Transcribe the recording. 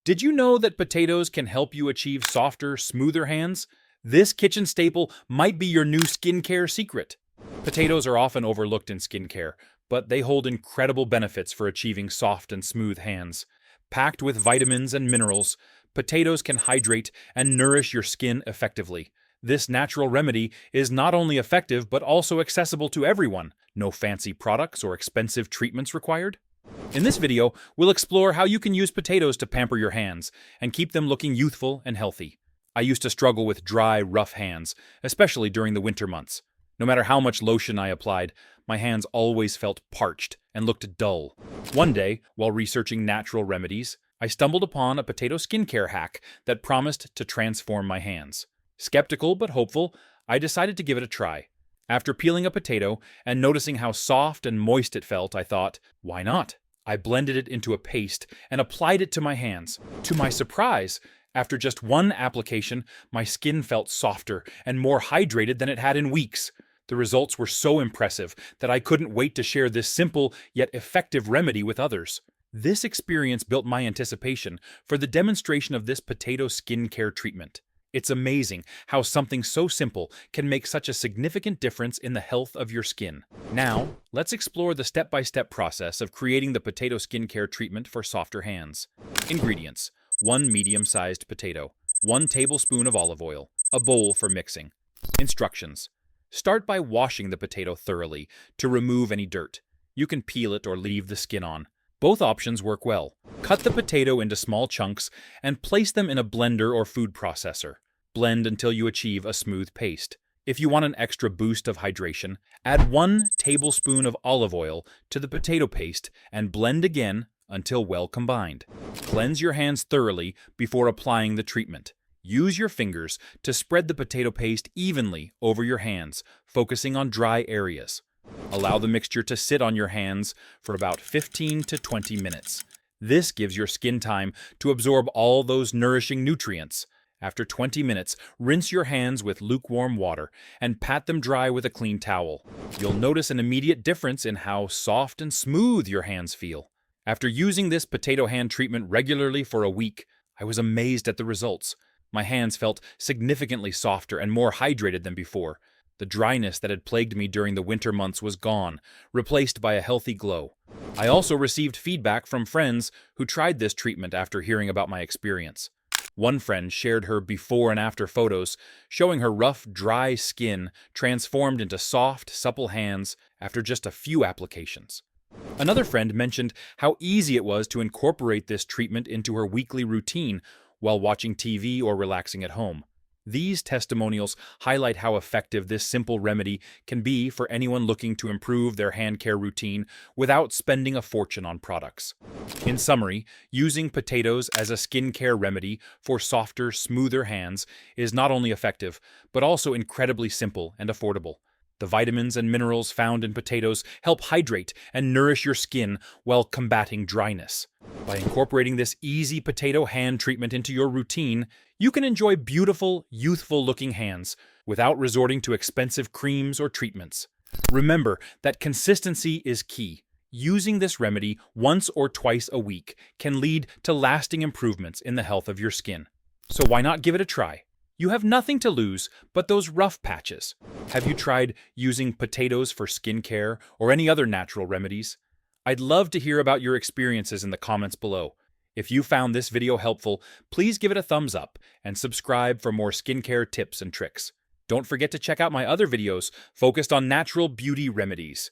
Did you know that potatoes can help you achieve softer, smoother hands? This kitchen staple might be your new skincare secret. Potatoes are often overlooked in skincare, but they hold incredible benefits for achieving soft and smooth hands. Packed with vitamins and minerals, potatoes can hydrate and nourish your skin effectively. This natural remedy is not only effective but also accessible to everyone. No fancy products or expensive treatments required. In this video, we'll explore how you can use potatoes to pamper your hands and keep them looking youthful and healthy. I used to struggle with dry, rough hands, especially during the winter months. No matter how much lotion I applied, my hands always felt parched and looked dull. One day, while researching natural remedies, I stumbled upon a potato skincare hack that promised to transform my hands. Skeptical but hopeful, I decided to give it a try. After peeling a potato and noticing how soft and moist it felt, I thought, why not? I blended it into a paste and applied it to my hands. To my surprise, after just one application, my skin felt softer and more hydrated than it had in weeks. The results were so impressive that I couldn't wait to share this simple yet effective remedy with others. This experience built my anticipation for the demonstration of this potato skincare treatment. It's amazing how something so simple can make such a significant difference in the health of your skin. Now, let's explore the step-by-step process of creating the potato skincare treatment for softer hands. Ingredients: 1 medium-sized potato, 1 tablespoon of olive oil, a bowl for mixing. Instructions: start by washing the potato thoroughly to remove any dirt. You can peel it or leave the skin on. Both options work well. Cut the potato into small chunks and place them in a blender or food processor. Blend until you achieve a smooth paste. If you want an extra boost of hydration, add 1 tablespoon of olive oil to the potato paste and blend again until well combined. Cleanse your hands thoroughly before applying the treatment. Use your fingers to spread the potato paste evenly over your hands, focusing on dry areas. Allow the mixture to sit on your hands for about 15 to 20 minutes. This gives your skin time to absorb all those nourishing nutrients. After 20 minutes, rinse your hands with lukewarm water and pat them dry with a clean towel. You'll notice an immediate difference in how soft and smooth your hands feel. After using this potato hand treatment regularly for a week, I was amazed at the results. My hands felt significantly softer and more hydrated than before. The dryness that had plagued me during the winter months was gone, replaced by a healthy glow. I also received feedback from friends who tried this treatment after hearing about my experience. One friend shared her before and after photos, showing her rough, dry skin transformed into soft, supple hands after just a few applications. Another friend mentioned how easy it was to incorporate this treatment into her weekly routine while watching TV or relaxing at home. These testimonials highlight how effective this simple remedy can be for anyone looking to improve their hand care routine without spending a fortune on products. In summary, using potatoes as a skincare remedy for softer, smoother hands is not only effective, but also incredibly simple and affordable. The vitamins and minerals found in potatoes help hydrate and nourish your skin while combating dryness. By incorporating this easy potato hand treatment into your routine, you can enjoy beautiful, youthful-looking hands without resorting to expensive creams or treatments. Remember that consistency is key. Using this remedy once or twice a week can lead to lasting improvements in the health of your skin. So why not give it a try? You have nothing to lose but those rough patches. Have you tried using potatoes for skincare or any other natural remedies? I'd love to hear about your experiences in the comments below. If you found this video helpful, please give it a thumbs up and subscribe for more skincare tips and tricks. Don't forget to check out my other videos focused on natural beauty remedies.